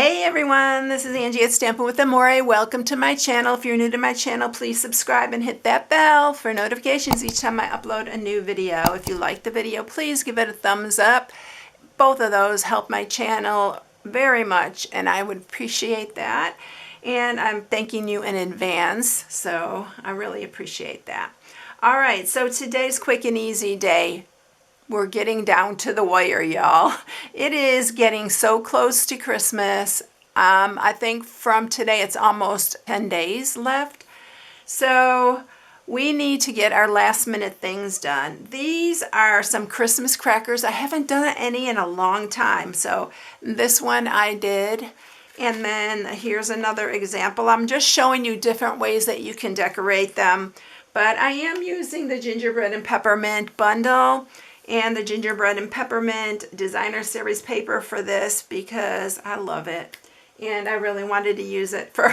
Hey everyone, this is Angie at Stampin'WithAmore. Welcome to my channel. If you're new to my channel, please subscribe and hit that bell for notifications each time I upload a new video. If you like the video, please give it a thumbs up. Both of those help my channel very much, and I would appreciate that. And I'm thanking you in advance, so I really appreciate that. All right, so today's quick and easy day. We're getting down to the wire, y'all. It is getting so close to Christmas. I think from today it's almost 10 days left. So we need to get our last minute things done. These are some Christmas crackers. I haven't done any in a long time. So this one I did. And then here's another example. I'm just showing you different ways that you can decorate them. But I am using the gingerbread and peppermint bundle and the gingerbread and peppermint designer series paper for this because I love it. And I really wanted to use it for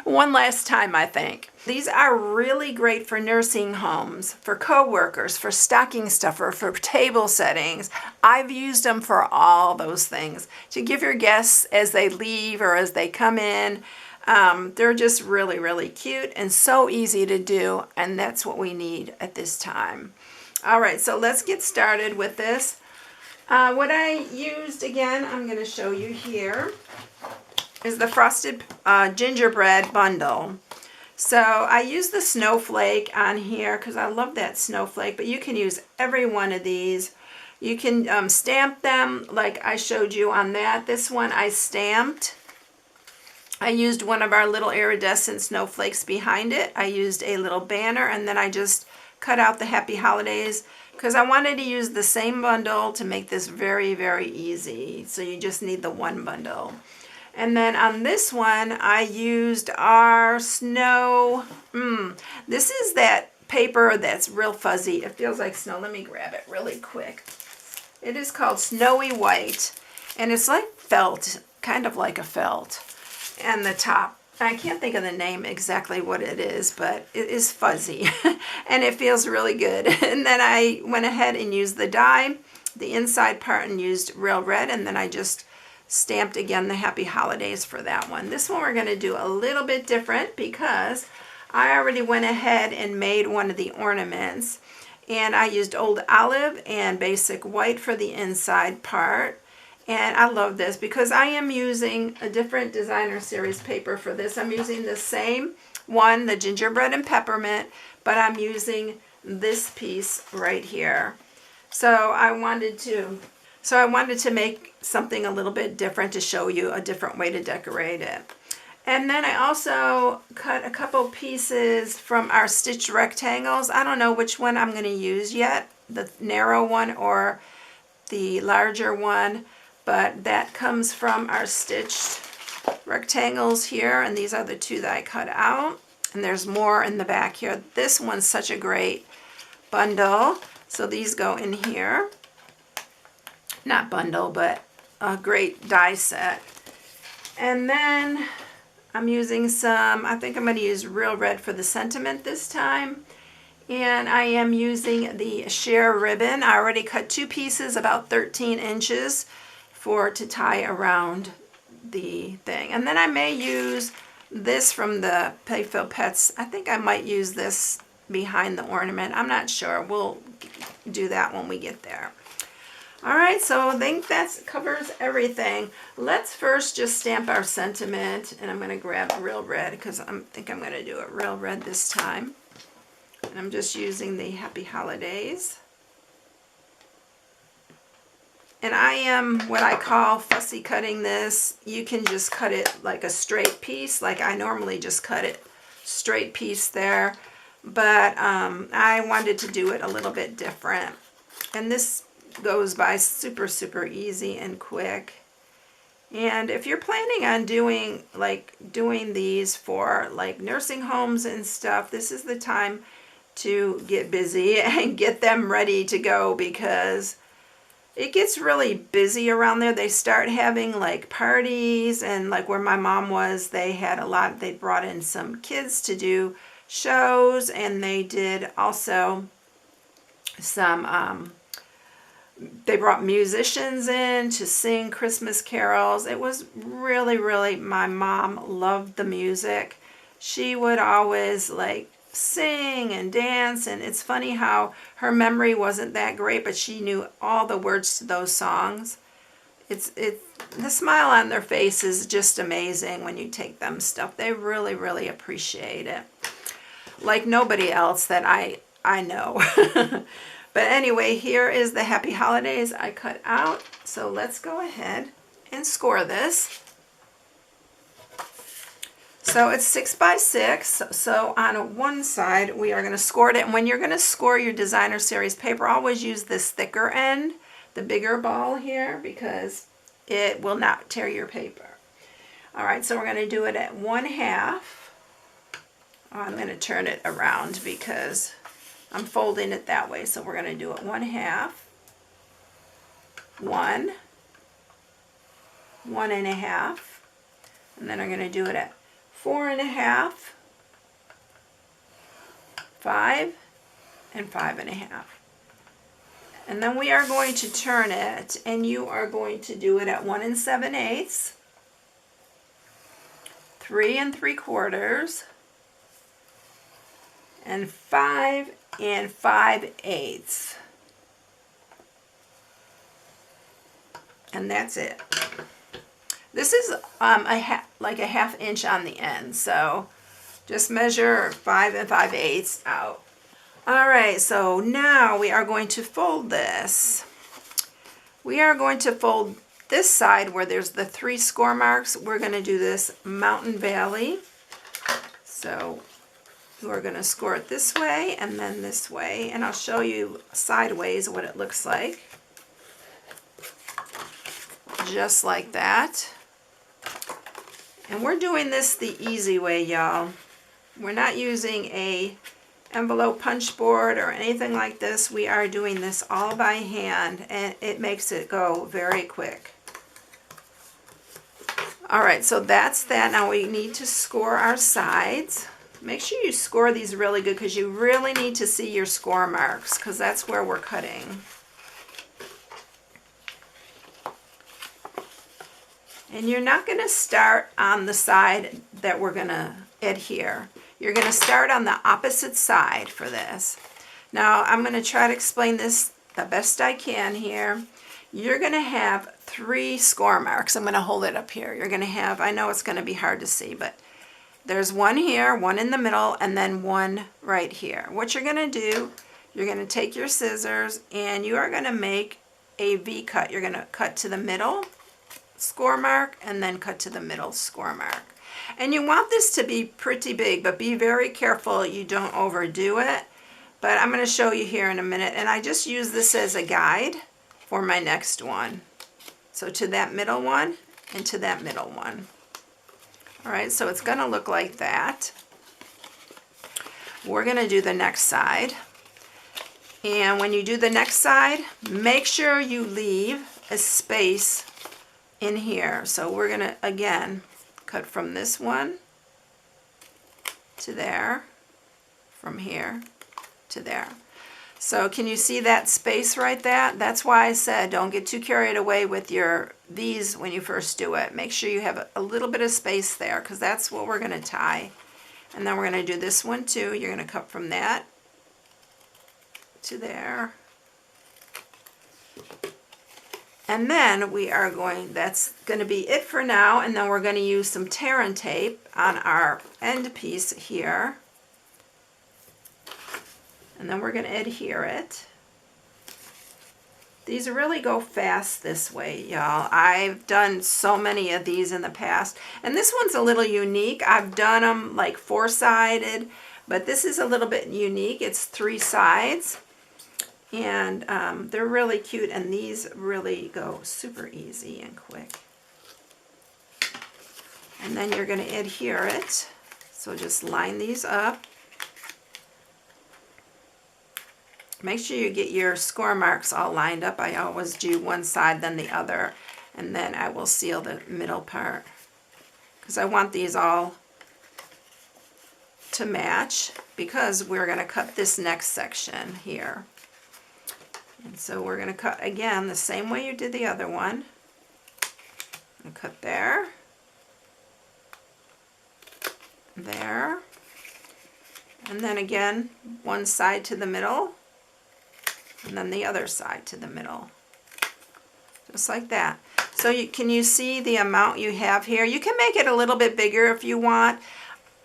one last time, I think. These are really great for nursing homes, for co-workers, for stocking stuffer, for table settings. I've used them for all those things. To give your guests as they leave or as they come in. They're just really, really cute and so easy to do. And that's what we need at this time. All right, so let's get started with this. What I used, again, I'm going to show you here, is the frosted gingerbread bundle. So I used the snowflake on here because I love that snowflake, but you can use every one of these. You can stamp them like I showed you on that. This one I stamped. I used one of our little iridescent snowflakes behind it. I used a little banner, and then I just cut out the Happy Holidays because I wanted to use the same bundle to make this very, very easy. So you just need the one bundle. And then on this one, I used our snow. This is that paper that's real fuzzy. It feels like snow. Let me grab it really quick. It is called Snowy White, and it's like felt, kind of like a felt. And the top, I can't think of the name exactly what it is, but it is fuzzy and it feels really good. And then I went ahead and used the die, the inside part, and used real red, and then I just stamped again the Happy Holidays for that one. This one we're going to do a little bit different because I already went ahead and made one of the ornaments, and I used Old Olive and Basic White for the inside part. And I love this because I am using a different designer series paper for this. I'm using the same one, the gingerbread and peppermint, but I'm using this piece right here. So I wanted to make something a little bit different to show you a different way to decorate it. And then I also cut a couple pieces from our stitched rectangles. I don't know which one I'm going to use yet, the narrow one or the larger one. But that comes from our stitched rectangles here, and these are the two that I cut out. And there's more in the back here. This one's such a great bundle. So these go in here. Not bundle, but a great die set. And then I'm using some, I think I'm going to use real red for the sentiment this time. And I am using the sheer ribbon. I already cut two pieces about 13 inches. To tie around the thing. And then I may use this from the Playfill Pets. I think I might use this behind the ornament. I'm not sure. We'll do that when we get there. All right, so I think that covers everything. Let's first just stamp our sentiment, and I'm going to grab real red because I think I'm going to do it real red this time. And I'm just using the Happy Holidays. And I am what I call fussy cutting this. You can just cut it like a straight piece, like I normally just cut it straight piece there. But I wanted to do it a little bit different. And this goes by super, super easy and quick. And if you're planning on doing these for like nursing homes and stuff, this is the time to get busy and get them ready to go because it gets really busy around there. They start having like parties, and like where my mom was, they had a lot, they brought in some kids to do shows, and they did also some They brought musicians in to sing Christmas carols. It was really, really, my mom loved the music. She would always like sing and dance, and it's funny how her memory wasn't that great, but she knew all the words to those songs. It's the smile on their face is just amazing when you take them stuff. They really, really appreciate it. Like nobody else that I know. But anyway, here is the Happy Holidays I cut out. So let's go ahead and score this. So it's 6 by 6. So on one side, we are going to score it. And when you're going to score your designer series paper, always use this thicker end, the bigger ball here, because it will not tear your paper. All right, so we're going to do it at 1/2. Oh, I'm going to turn it around because I'm folding it that way. So we're going to do it 1/2, 1, 1.5, and then I'm going to do it at 4.5, 5, and 5.5. And then we are going to turn it, and you are going to do it at 1 7/8, 3 3/4, and 5 5/8. And that's it. This is like a 1/2 inch on the end, so just measure 5 5/8 out. All right, so now we are going to fold this. We are going to fold this side where there's the 3 score marks. We're going to do this Mountain Valley. So we're going to score it this way and then this way, and I'll show you sideways what it looks like. Just like that. And we're doing this the easy way, y'all. We're not using a envelope punch board or anything like this. We are doing this all by hand, and it makes it go very quick. All right, so that's that. Now we need to score our sides. Make sure you score these really good because you really need to see your score marks because that's where we're cutting. And you're not going to start on the side that we're going to adhere. You're going to start on the opposite side for this. Now, I'm going to try to explain this the best I can here. You're going to have 3 score marks. I'm going to hold it up here. You're going to have, I know it's going to be hard to see, but there's one here, one in the middle, and then one right here. What you're going to do, you're going to take your scissors and you are going to make a V cut. You're going to cut to the middle score mark and then cut to the middle score mark. And you want this to be pretty big, but be very careful you don't overdo it. But I'm going to show you here in a minute, and I just use this as a guide for my next one. So to that middle one and to that middle one. All right, so it's going to look like that. We're going to do the next side. And when you do the next side, make sure you leave a space in here. So we're going to, again, cut from this one to there, from here to there. So can you see that space right there? That's why I said don't get too carried away with your V's when you first do it. Make sure you have a little bit of space there because that's what we're going to tie. And then we're going to do this one too. You're going to cut from that to there. And then we are going, that's going to be it for now, and then we're going to use some tear and tape on our end piece here. And then we're going to adhere it. These really go fast this way, y'all. I've done so many of these in the past. And this one's a little unique. I've done them like 4-sided, but this is a little bit unique. It's 3 sides. And they're really cute, and these really go super easy and quick. And then you're going to adhere it. So just line these up. Make sure you get your score marks all lined up. I always do one side, then the other, and then I will seal the middle part. Because I want these all to match, because we're going to cut this next section here. And so we're going to cut again the same way you did the other one. And cut there, there, and then again one side to the middle, and then the other side to the middle, just like that. So can you see the amount you have here? You can make it a little bit bigger if you want.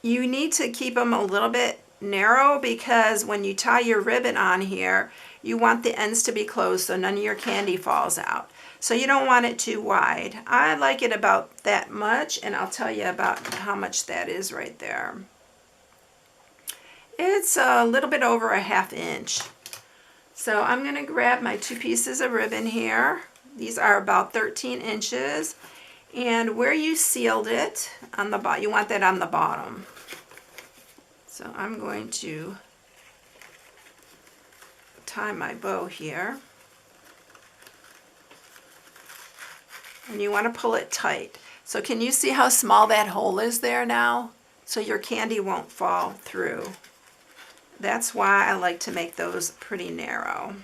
You need to keep them a little bit narrow because when you tie your ribbon on here, you want the ends to be closed so none of your candy falls out. So you don't want it too wide. I like it about that much, and I'll tell you about how much that is right there. It's a little bit over a ½ inch. So I'm going to grab my 2 pieces of ribbon here. These are about 13 inches. And where you sealed it, on the bottom, you want that on the bottom. So I'm going to tie my bow here. And you want to pull it tight. So can you see how small that hole is there now? So your candy won't fall through. That's why I like to make those pretty narrow.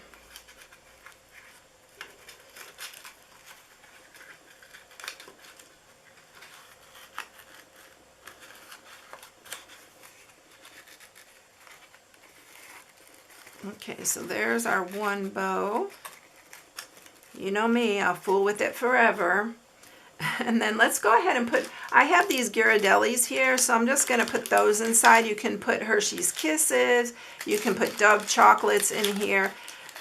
Okay, so there's our one bow. You know me, I'll fool with it forever. And then let's go ahead and put, I have these Ghirardellis here, so I'm just going to put those inside. You can put Hershey's Kisses, you can put Dove chocolates in here.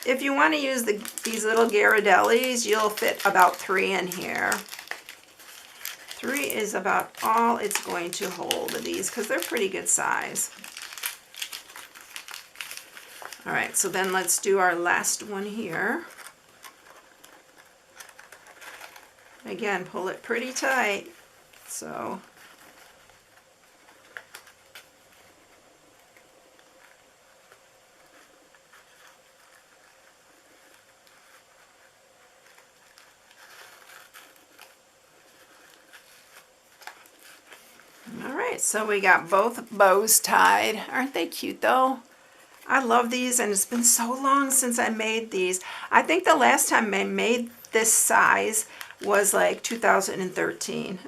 If you want to use these little Ghirardellis, you'll fit about 3 in here. 3 is about all it's going to hold of these because they're pretty good size. All right, so then let's do our last one here. Again, pull it pretty tight. So all right, so we got both bows tied. Aren't they cute though? I love these, and it's been so long since I made these. I think the last time I made this size was like 2013.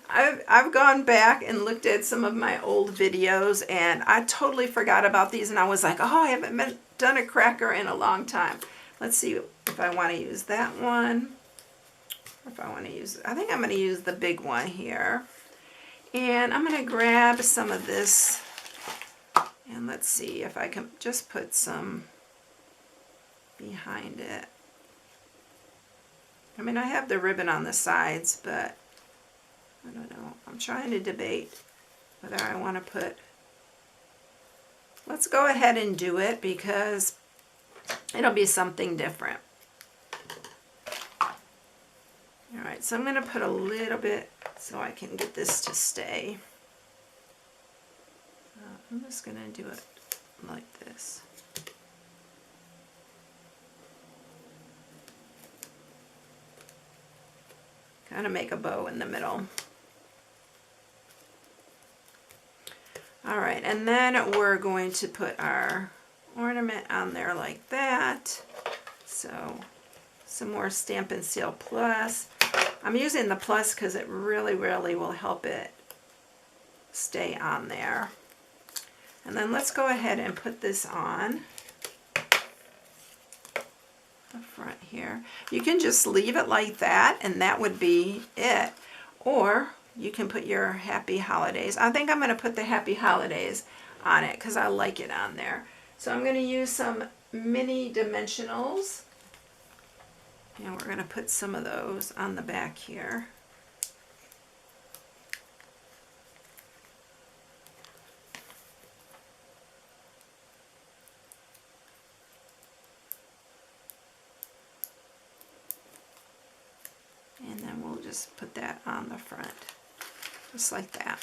I've gone back and looked at some of my old videos, and I totally forgot about these, and I was like, oh, I haven't done a cracker in a long time. Let's see if I want to use that one. Or if I want to use, I think I'm going to use the big one here. And I'm going to grab some of this, and let's see if I can just put some behind it. I mean, I have the ribbon on the sides, but I don't know. I'm trying to debate whether I want to put... Let's go ahead and do it because it'll be something different. All right, so I'm going to put a little bit so I can get this to stay. I'm just going to do it like this. Kind of make a bow in the middle. All right, and then we're going to put our ornament on there like that. So some more Stampin' Seal Plus. I'm using the plus because it really, really will help it stay on there. And then let's go ahead and put this on the front here. You can just leave it like that, and that would be it. Or you can put your Happy Holidays. I think I'm going to put the Happy Holidays on it because I like it on there. So I'm going to use some mini dimensionals, and we're going to put some of those on the back here. And then we'll just put that on the front, just like that.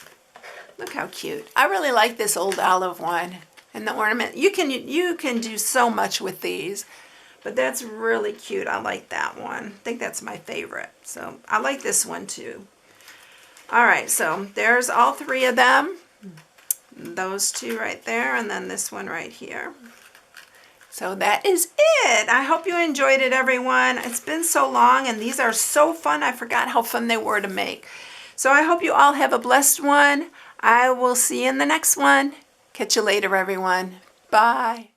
Look how cute. I really like this old olive one and the ornament. You can do so much with these, but that's really cute. I like that one. I think that's my favorite. So I like this one too. All right, so there's all 3 of them. Those 2 right there, and then this one right here. So that is it. I hope you enjoyed it, everyone. It's been so long, and these are so fun. I forgot how fun they were to make. So I hope you all have a blessed one. I will see you in the next one. Catch you later, everyone. Bye.